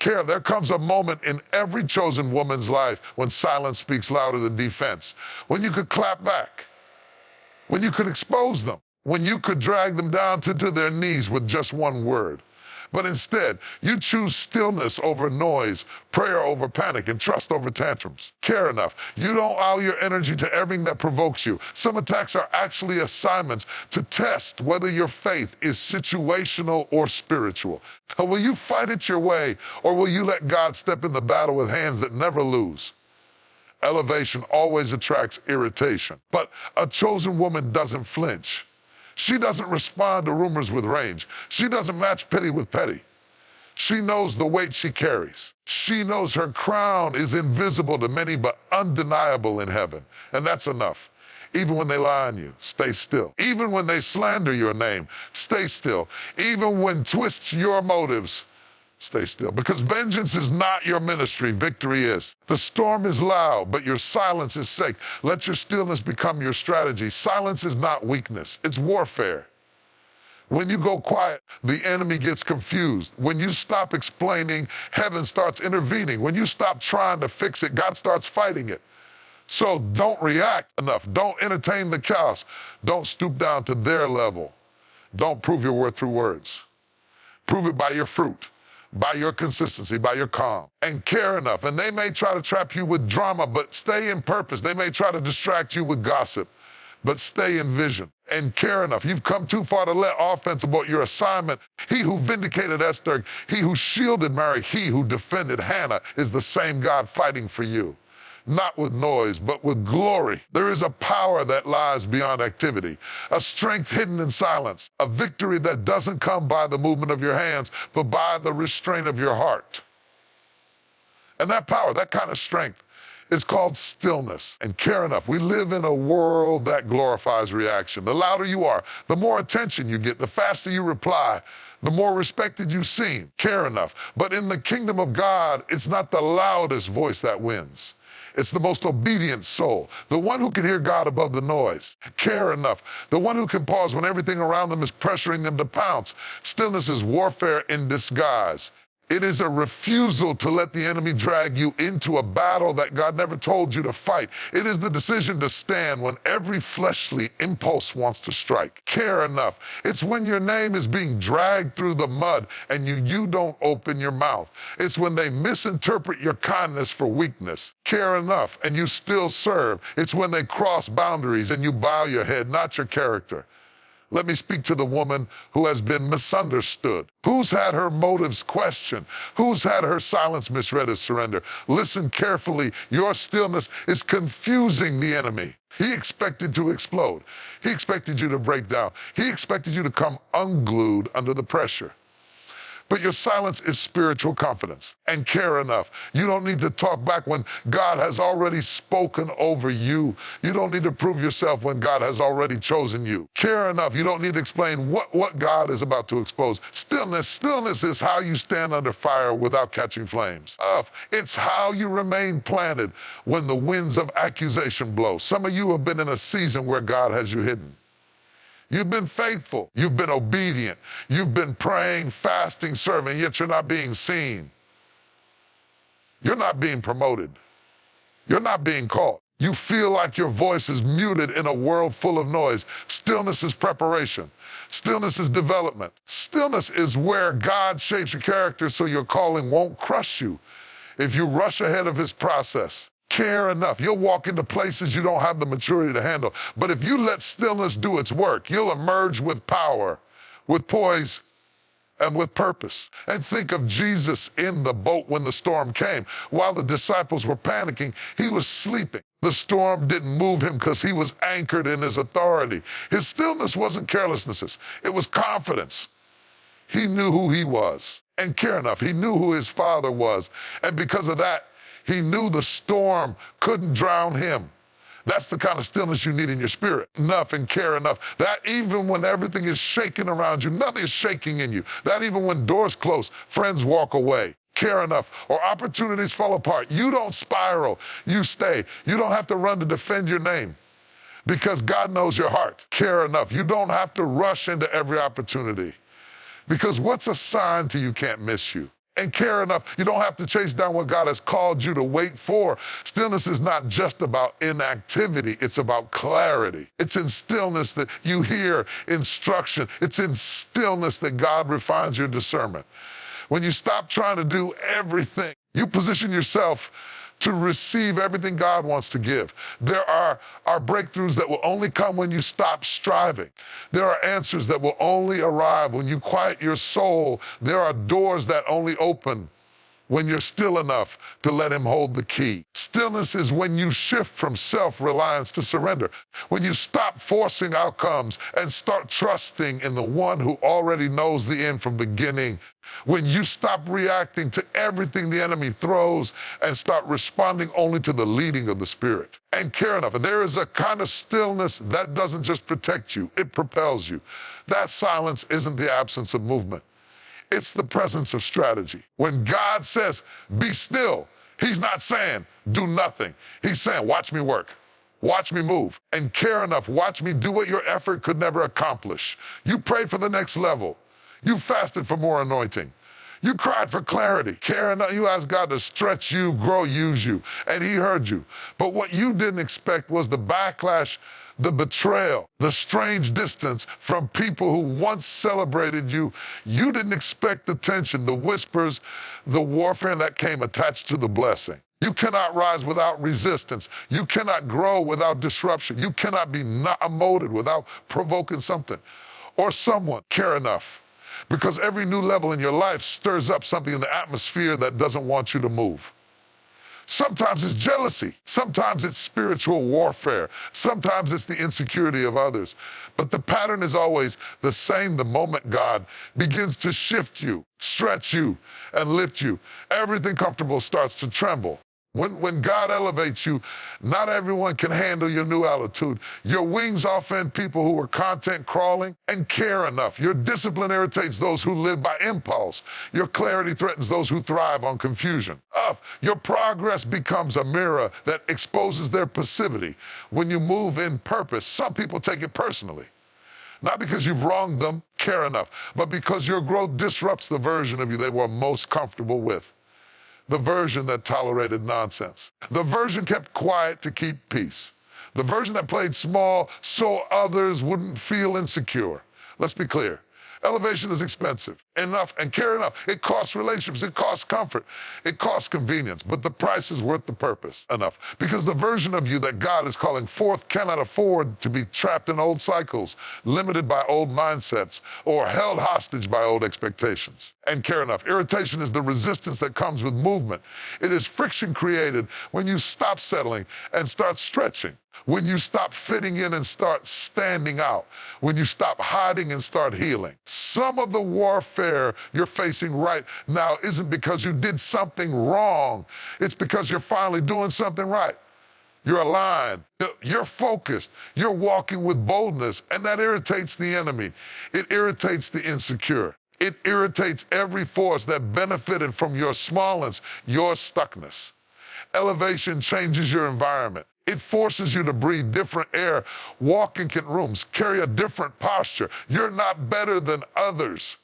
Care, there comes a moment in every chosen woman's life when silence speaks louder than defense, when you could clap back, when you could expose them, when you could drag them down to their knees with just one word. But instead, you choose stillness over noise, prayer over panic, and trust over tantrums. Care enough. You don't allow your energy to everything that provokes you. Some attacks are actually assignments to test whether your faith is situational or spiritual. Will you fight it your way, or will you let God step in the battle with hands that never lose? Elevation always attracts irritation, but a chosen woman doesn't flinch. She doesn't respond to rumors with range. She doesn't match pity with petty. She knows the weight she carries. She knows her crown is invisible to many, but undeniable in heaven. And that's enough. Even when they lie on you, stay still. Even when they slander your name, stay still. Even when twist your motives, stay still. Because vengeance is not your ministry, victory is. The storm is loud, but your silence is safe. Let your stillness become your strategy. Silence is not weakness, it's warfare. When you go quiet, the enemy gets confused. When you stop explaining, heaven starts intervening. When you stop trying to fix it, God starts fighting it. So don't react enough. Don't entertain the chaos. Don't stoop down to their level. Don't prove your worth through words. Prove it by your fruit, by your consistency, by your calm, and care enough. And they may try to trap you with drama, but stay in purpose. They may try to distract you with gossip, but stay in vision and care enough. You've come too far to let offense abort your assignment. He who vindicated Esther, he who shielded Mary, he who defended Hannah is the same God fighting for you. Not with noise, but with glory. There is a power that lies beyond activity, a strength hidden in silence, a victory that doesn't come by the movement of your hands, but by the restraint of your heart. And that power, that kind of strength, is called stillness. And care enough. We live in a world that glorifies reaction. The louder you are, the more attention you get, the faster you reply, the more respected you seem. Care enough. But in the kingdom of God, it's not the loudest voice that wins. It's the most obedient soul, the one who can hear God above the noise. Care enough, the one who can pause when everything around them is pressuring them to pounce. Stillness is warfare in disguise. It is a refusal to let the enemy drag you into a battle that God never told you to fight. It is the decision to stand when every fleshly impulse wants to strike. Care enough. It's when your name is being dragged through the mud and you don't open your mouth. It's when they misinterpret your kindness for weakness. Care enough, and you still serve. It's when they cross boundaries and you bow your head, not your character. Let me speak to the woman who has been misunderstood, who's had her motives questioned, who's had her silence misread as surrender. Listen carefully. Your stillness is confusing the enemy. He expected to explode. He expected you to break down. He expected you to come unglued under the pressure. But your silence is spiritual confidence. And care enough. You don't need to talk back when God has already spoken over you. You don't need to prove yourself when God has already chosen you. Care enough. You don't need to explain what God is about to expose. Stillness is how you stand under fire without catching flames. It's how you remain planted when the winds of accusation blow. Some of you have been in a season where God has you hidden. You've been faithful. You've been obedient. You've been praying, fasting, serving, yet you're not being seen. You're not being promoted. You're not being called. You feel like your voice is muted in a world full of noise. Stillness is preparation. Stillness is development. Stillness is where God shapes your character so your calling won't crush you if you rush ahead of his process. Care enough. You'll walk into places you don't have the maturity to handle. But if you let stillness do its work, you'll emerge with power, with poise, and with purpose. And think of Jesus in the boat when the storm came. While the disciples were panicking, he was sleeping. The storm didn't move him because he was anchored in his authority. His stillness wasn't carelessness. It was confidence. He knew who he was. And care enough, he knew who his Father was. And because of that, he knew the storm couldn't drown him. That's the kind of stillness you need in your spirit. Enough and care enough. That even when everything is shaking around you, nothing is shaking in you. That even when doors close, friends walk away. Care enough, or opportunities fall apart. You don't spiral, you stay. You don't have to run to defend your name because God knows your heart. Care enough. You don't have to rush into every opportunity because what's assigned to you can't miss you. and care enough. You don't have to chase down what God has called you to wait for. Stillness is not just about inactivity, it's about clarity. It's in stillness that you hear instruction. It's in stillness that God refines your discernment. When you stop trying to do everything, you position yourself to receive everything God wants to give. There are breakthroughs that will only come when you stop striving. There are answers that will only arrive when you quiet your soul. There are doors that only open when you're still enough to let him hold the key. Stillness is when you shift from self-reliance to surrender, when you stop forcing outcomes and start trusting in the one who already knows the end from beginning, when you stop reacting to everything the enemy throws and start responding only to the leading of the Spirit. And care enough. And there is a kind of stillness that doesn't just protect you, it propels you. That silence isn't the absence of movement. It's the presence of strategy. When God says, be still, he's not saying, do nothing. He's saying, watch me work. Watch me move. And care enough, watch me do what your effort could never accomplish. You prayed for the next level. You fasted for more anointing. You cried for clarity. Care enough, you asked God to stretch you, grow, use you. And he heard you. But what you didn't expect was the backlash, the betrayal, the strange distance from people who once celebrated you. You didn't expect the tension, the whispers, the warfare that came attached to the blessing. You cannot rise without resistance. You cannot grow without disruption. You cannot be not emoted without provoking something or someone. Care enough. Because every new level in your life stirs up something in the atmosphere that doesn't want you to move. Sometimes it's jealousy. Sometimes it's spiritual warfare. Sometimes it's the insecurity of others. But the pattern is always the same the moment God begins to shift you, stretch you, and lift you. Everything comfortable starts to tremble. When God elevates you, not everyone can handle your new altitude. Your wings offend people who are content crawling and care enough. Your discipline irritates those who live by impulse. Your clarity threatens those who thrive on confusion. Up, your progress becomes a mirror that exposes their passivity. When you move in purpose, some people take it personally. Not because you've wronged them, care enough, but because your growth disrupts the version of you they were most comfortable with. The version that tolerated nonsense. The version kept quiet to keep peace. The version that played small so others wouldn't feel insecure. Let's be clear. Elevation is expensive. Enough and care enough. It costs relationships. It costs comfort. It costs convenience. But the price is worth the purpose. Enough. Because the version of you that God is calling forth cannot afford to be trapped in old cycles, limited by old mindsets, or held hostage by old expectations. And care enough. Irritation is the resistance that comes with movement. It is friction created when you stop settling and start stretching. When you stop fitting in and start standing out. When you stop hiding and start healing. Some of the warfare you're facing right now isn't because you did something wrong. It's because you're finally doing something right. You're aligned. You're focused. You're walking with boldness. And that irritates the enemy. It irritates the insecure. It irritates every force that benefited from your smallness, your stuckness. Elevation changes your environment. It forces you to breathe different air, walk in rooms, carry a different posture. You're not better than others,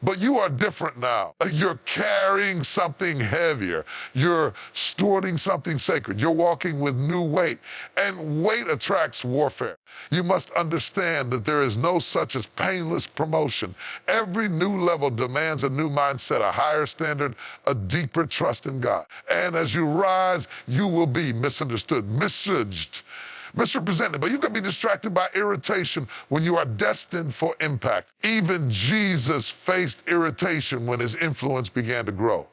but you are different now. You're carrying something heavier. You're stewarding something sacred. You're walking with new weight, and weight attracts warfare. You must understand that there is no such as painless promotion. Every new level demands a new mindset, a higher standard, a deeper trust in God. And as you rise, you will be misunderstood, misjudged, misrepresented, but you can be distracted by irritation when you are destined for impact. Even Jesus faced irritation when his influence began to grow.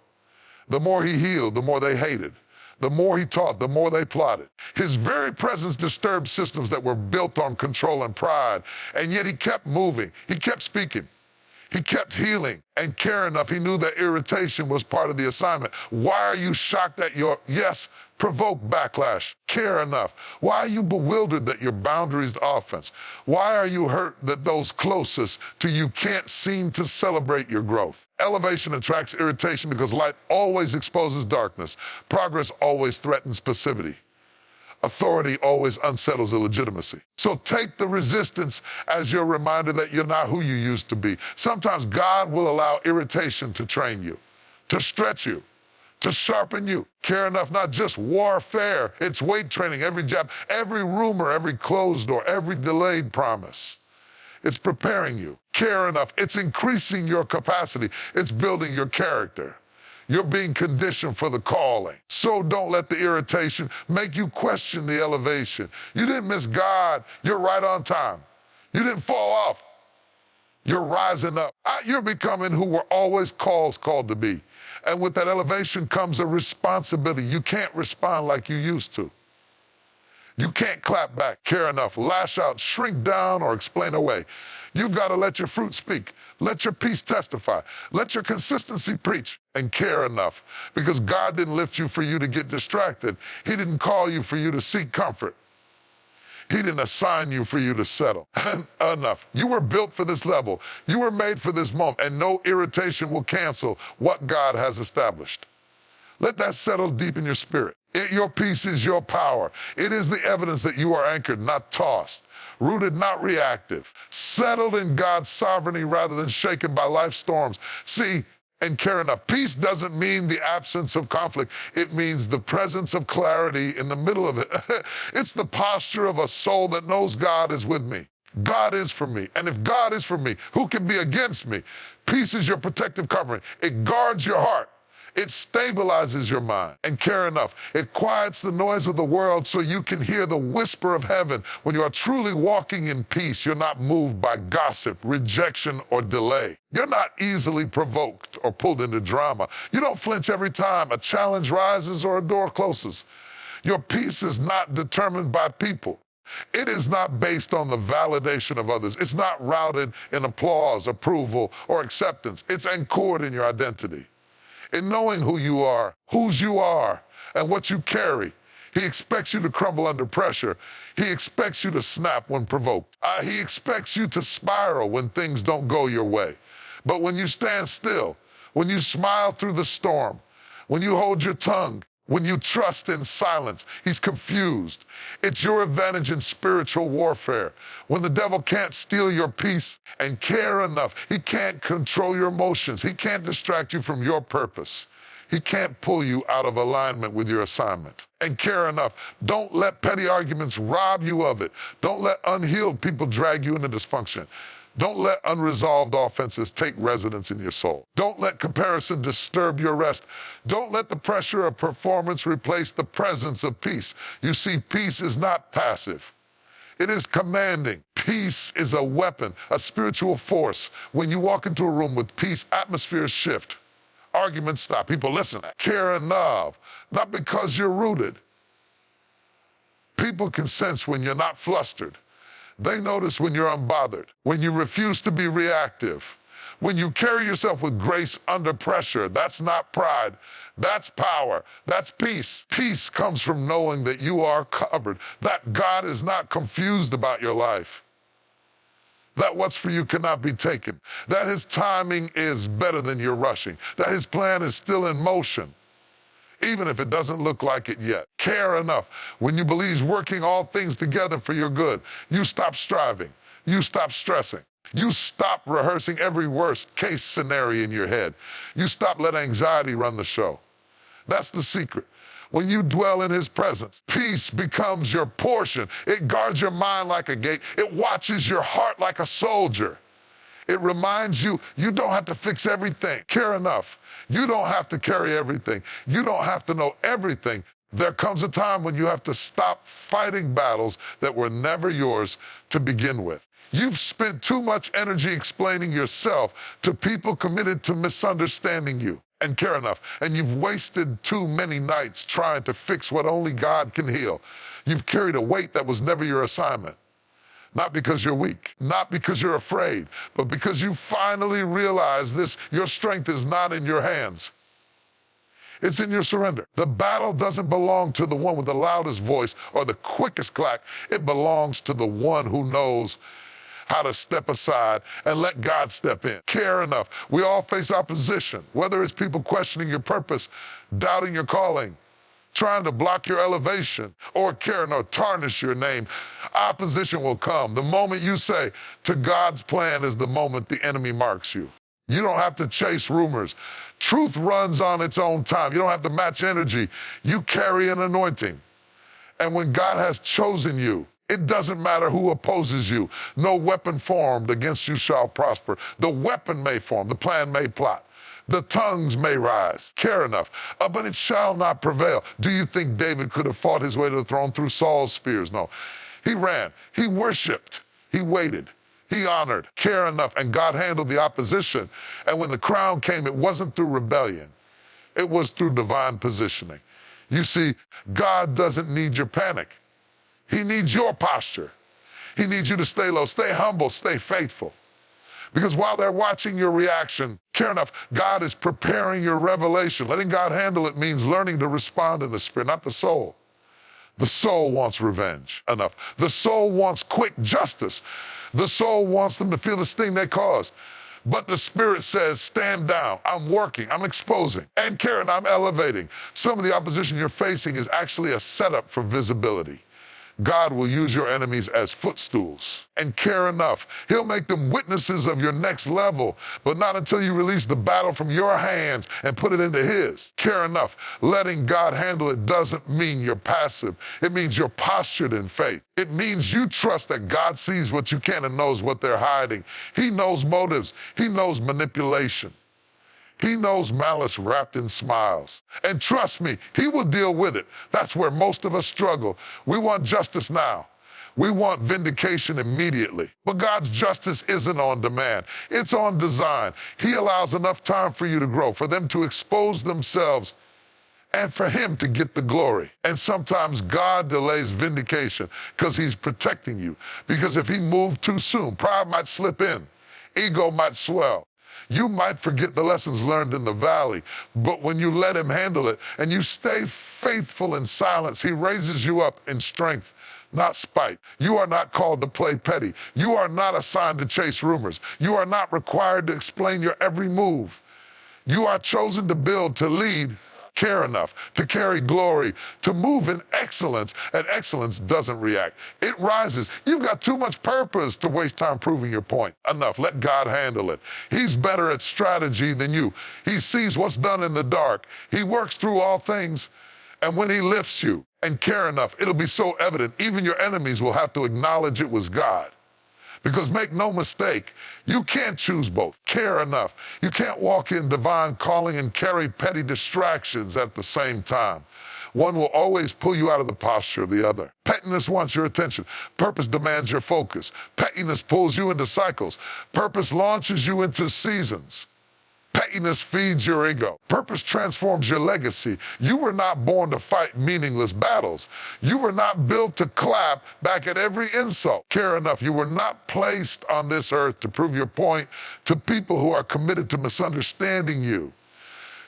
The more he healed, the more they hated. The more he taught, the more they plotted. His very presence disturbed systems that were built on control and pride, and yet he kept moving. He kept speaking. He kept healing and care enough. He knew that irritation was part of the assignment. Why are you shocked at your yes? Provoke backlash. Care enough. Why are you bewildered that your boundaries offense? Why are you hurt that those closest to you can't seem to celebrate your growth? Elevation attracts irritation because light always exposes darkness. Progress always threatens passivity. Authority always unsettles illegitimacy. So take the resistance as your reminder that you're not who you used to be. Sometimes God will allow irritation to train you. to stretch you, to sharpen you. Care enough, not just warfare, it's weight training, every jab, every rumor, every closed door, every delayed promise. It's preparing you. Care enough, it's increasing your capacity. It's building your character. You're being conditioned for the calling. So don't let the irritation make you question the elevation. You didn't miss God. You're right on time. You didn't fall off. You're rising up. You're becoming who were always called to be. And with that elevation comes a responsibility. You can't respond like you used to. You can't clap back, care enough, lash out, shrink down, or explain away. You've got to let your fruit speak. Let your peace testify. Let your consistency preach, and care enough. Because God didn't lift you for you to get distracted. He didn't call you for you to seek comfort. He didn't assign you for you to settle. Enough. You were built for this level. You were made for this moment, and no irritation will cancel what God has established. Let that settle deep in your spirit. Your peace is your power. It is the evidence that you are anchored, not tossed, rooted, not reactive, settled in God's sovereignty rather than shaken by life's storms. See, and care enough. Peace doesn't mean the absence of conflict. It means the presence of clarity in the middle of it. It's the posture of a soul that knows God is with me. God is for me. And if God is for me, who can be against me? Peace is your protective covering. It guards your heart. It stabilizes your mind. And care enough, it quiets the noise of the world so you can hear the whisper of heaven. When you are truly walking in peace, you're not moved by gossip, rejection, or delay. You're not easily provoked or pulled into drama. You don't flinch every time a challenge rises or a door closes. Your peace is not determined by people. It is not based on the validation of others. It's not routed in applause, approval, or acceptance. It's anchored in your identity. In knowing who you are, whose you are, and what you carry. He expects you to crumble under pressure. He expects you to snap when provoked. He expects you to spiral when things don't go your way. But when you stand still, when you smile through the storm, when you hold your tongue, when you trust in silence, he's confused. It's your advantage in spiritual warfare. When the devil can't steal your peace and care enough, he can't control your emotions. He can't distract you from your purpose. He can't pull you out of alignment with your assignment. And care enough. Don't let petty arguments rob you of it. Don't let unhealed people drag you into dysfunction. Don't let unresolved offenses take residence in your soul. Don't let comparison disturb your rest. Don't let the pressure of performance replace the presence of peace. You see, peace is not passive. It is commanding. Peace is a weapon, a spiritual force. When you walk into a room with peace, atmospheres shift. Arguments stop. People listen. Care enough. Not because you're rooted. People can sense when you're not flustered. They notice when you're unbothered, when you refuse to be reactive, when you carry yourself with grace under pressure. That's not pride. That's power. That's peace. Peace comes from knowing that you are covered, that God is not confused about your life, that what's for you cannot be taken, that his timing is better than your rushing, that his plan is still in motion, even if it doesn't look like it yet. Care enough. When you believe he's working all things together for your good, you stop striving. You stop stressing. You stop rehearsing every worst-case scenario in your head. You stop letting anxiety run the show. That's the secret. When you dwell in his presence, peace becomes your portion. It guards your mind like a gate. It watches your heart like a soldier. It reminds you, you don't have to fix everything. Care enough. You don't have to carry everything. You don't have to know everything. There comes a time when you have to stop fighting battles that were never yours to begin with. You've spent too much energy explaining yourself to people committed to misunderstanding you. And care enough. And you've wasted too many nights trying to fix what only God can heal. You've carried a weight that was never your assignment. Not because you're weak, not because you're afraid, but because you finally realize this, your strength is not in your hands. It's in your surrender. The battle doesn't belong to the one with the loudest voice or the quickest clack. It belongs to the one who knows how to step aside and let God step in. Care enough. We all face opposition, whether it's people questioning your purpose, doubting your calling, trying to block your elevation, or care or tarnish your name. Opposition will come. The moment you say, to God's plan is the moment the enemy marks you. You don't have to chase rumors. Truth runs on its own time. You don't have to match energy. You carry an anointing. And when God has chosen you, it doesn't matter who opposes you. No weapon formed against you shall prosper. The weapon may form, the plan may plot. The tongues may rise. Care enough, but it shall not prevail. Do you think David could have fought his way to the throne through Saul's spears? No. He ran. He worshiped. He waited. He honored. Care enough. And God handled the opposition. And when the crown came, it wasn't through rebellion. It was through divine positioning. You see, God doesn't need your panic. He needs your posture. He needs you to stay low, stay humble, stay faithful. Because while they're watching your reaction, care enough, God is preparing your revelation. Letting God handle it means learning to respond in the spirit, not the soul. The soul wants revenge. Enough. The soul wants quick justice. The soul wants them to feel the sting they caused. But the spirit says, stand down. I'm working. I'm exposing. And Karen, I'm elevating. Some of the opposition you're facing is actually a setup for visibility. God will use your enemies as footstools. And care enough, he'll make them witnesses of your next level, but not until you release the battle from your hands and put it into his. Care enough, letting God handle it doesn't mean you're passive. It means you're postured in faith. It means you trust that God sees what you can and knows what they're hiding. He knows motives. He knows manipulation. He knows malice wrapped in smiles. And trust me, he will deal with it. That's where most of us struggle. We want justice now. We want vindication immediately. But God's justice isn't on demand. It's on design. He allows enough time for you to grow, for them to expose themselves, and for him to get the glory. And sometimes God delays vindication because he's protecting you. Because if he moved too soon, pride might slip in, ego might swell. You might forget the lessons learned in the valley, but when you let him handle it and you stay faithful in silence, he raises you up in strength, not spite. You are not called to play petty. You are not assigned to chase rumors. You are not required to explain your every move. You are chosen to build, to lead, care enough, to carry glory, to move in excellence, and excellence doesn't react. It rises. You've got too much purpose to waste time proving your point. Enough. Let God handle it. He's better at strategy than you. He sees what's done in the dark. He works through all things, and when he lifts you, and care enough, it'll be so evident, even your enemies will have to acknowledge it was God. Because make no mistake, you can't choose both. Care enough. You can't walk in divine calling and carry petty distractions at the same time. One will always pull you out of the posture of the other. Pettiness wants your attention. Purpose demands your focus. Pettiness pulls you into cycles. Purpose launches you into seasons. Pettiness feeds your ego. Purpose transforms your legacy. You were not born to fight meaningless battles. You were not built to clap back at every insult. Care enough. You were not placed on this earth to prove your point to people who are committed to misunderstanding you.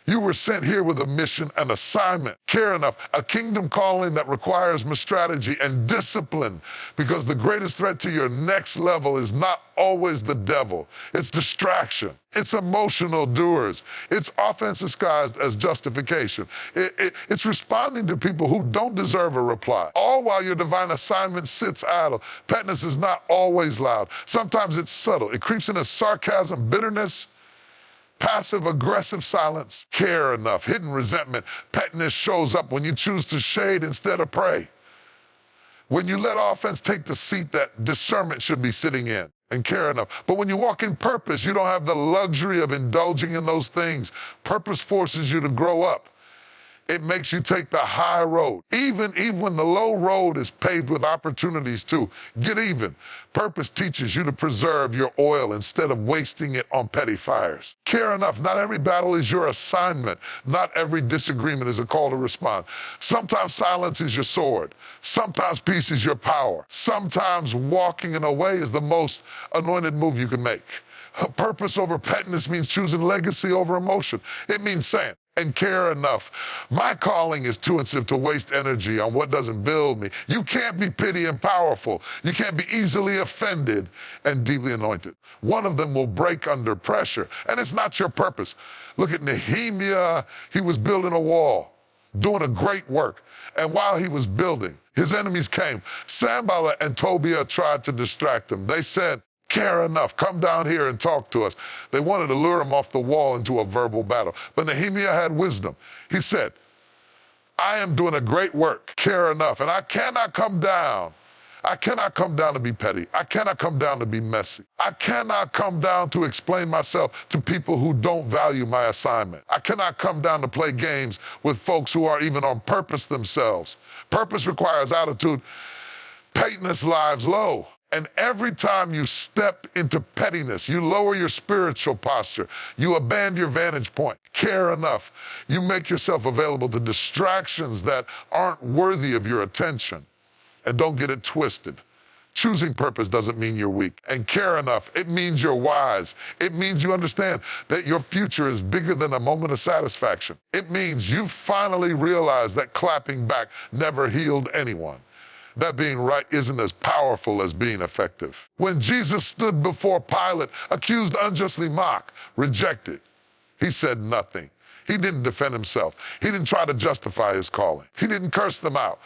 You were sent here with a mission, an assignment. Care enough, a kingdom calling that requires strategy and discipline, because the greatest threat to your next level is not always the devil. It's distraction. It's emotional doers. It's offense disguised as justification. It's responding to people who don't deserve a reply, all while your divine assignment sits idle. Pettiness is not always loud. Sometimes it's subtle. It creeps in as sarcasm, bitterness, passive-aggressive silence. Care enough, hidden resentment. Pettiness shows up when you choose to shade instead of pray. When you let offense take the seat that discernment should be sitting in. And care enough. But when you walk in purpose, you don't have the luxury of indulging in those things. Purpose forces you to grow up. It makes you take the high road, even when the low road is paved with opportunities to get even. Purpose teaches you to preserve your oil instead of wasting it on petty fires. Care enough. Not every battle is your assignment. Not every disagreement is a call to respond. Sometimes silence is your sword. Sometimes peace is your power. Sometimes walking in a way is the most anointed move you can make. Purpose over pettiness means choosing legacy over emotion. It means saying, and care enough. My calling is too sensitive to waste energy on what doesn't build me. You can't be petty and powerful. You can't be easily offended and deeply anointed. One of them will break under pressure, and it's not your purpose. Look at Nehemiah. He was building a wall, doing a great work. And while he was building, his enemies came. Sanballat and Tobiah tried to distract him. They said, Care enough. Come down here and talk to us. They wanted to lure him off the wall into a verbal battle. But Nehemiah had wisdom. He said, I am doing a great work. Care enough. And I cannot come down. I cannot come down to be petty. I cannot come down to be messy. I cannot come down to explain myself to people who don't value my assignment. I cannot come down to play games with folks who are even on purpose themselves. Purpose requires attitude. Pettiness lives low. And every time you step into pettiness, you lower your spiritual posture. You abandon your vantage point. Care enough. You make yourself available to distractions that aren't worthy of your attention. And don't get it twisted. Choosing purpose doesn't mean you're weak. And care enough, it means you're wise. It means you understand that your future is bigger than a moment of satisfaction. It means you finally realize that clapping back never healed anyone. That being right isn't as powerful as being effective. When Jesus stood before Pilate, accused, unjustly mocked, rejected, he said nothing. He didn't defend himself. He didn't try to justify his calling. He didn't curse them out.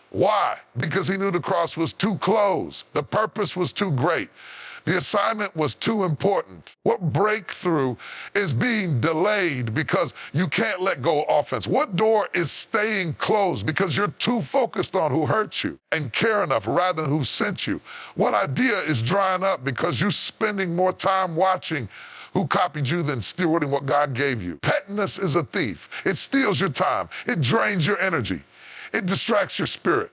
Why? Because he knew the cross was too close. The purpose was too great. The assignment was too important. What breakthrough is being delayed because you can't let go offense? What door is staying closed because you're too focused on who hurt you and care enough rather than who sent you? What idea is drying up because you're spending more time watching who copied you than stewarding what God gave you? Pettiness is a thief. It steals your time. It drains your energy. It distracts your spirit.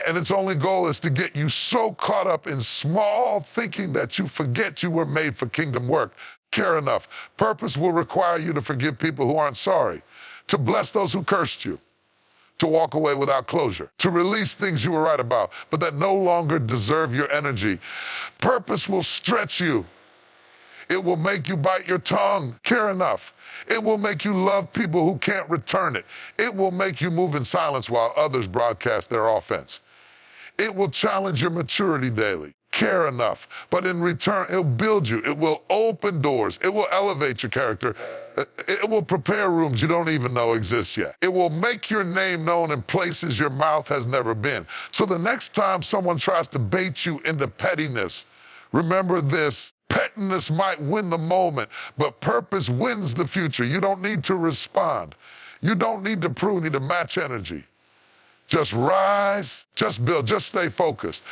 And its only goal is to get you so caught up in small thinking that you forget you were made for kingdom work. Care enough. Purpose will require you to forgive people who aren't sorry, to bless those who cursed you, to walk away without closure, to release things you were right about, but that no longer deserve your energy. Purpose will stretch you. It will make you bite your tongue. Care enough. It will make you love people who can't return it. It will make you move in silence while others broadcast their offense. It will challenge your maturity daily. Care enough. But in return, it'll build you. It will open doors. It will elevate your character. It will prepare rooms you don't even know exist yet. It will make your name known in places your mouth has never been. So the next time someone tries to bait you into pettiness, remember this. Pettiness might win the moment, but purpose wins the future. You don't need to respond. You don't need to prove, you need to match energy. Just rise, just build, just stay focused.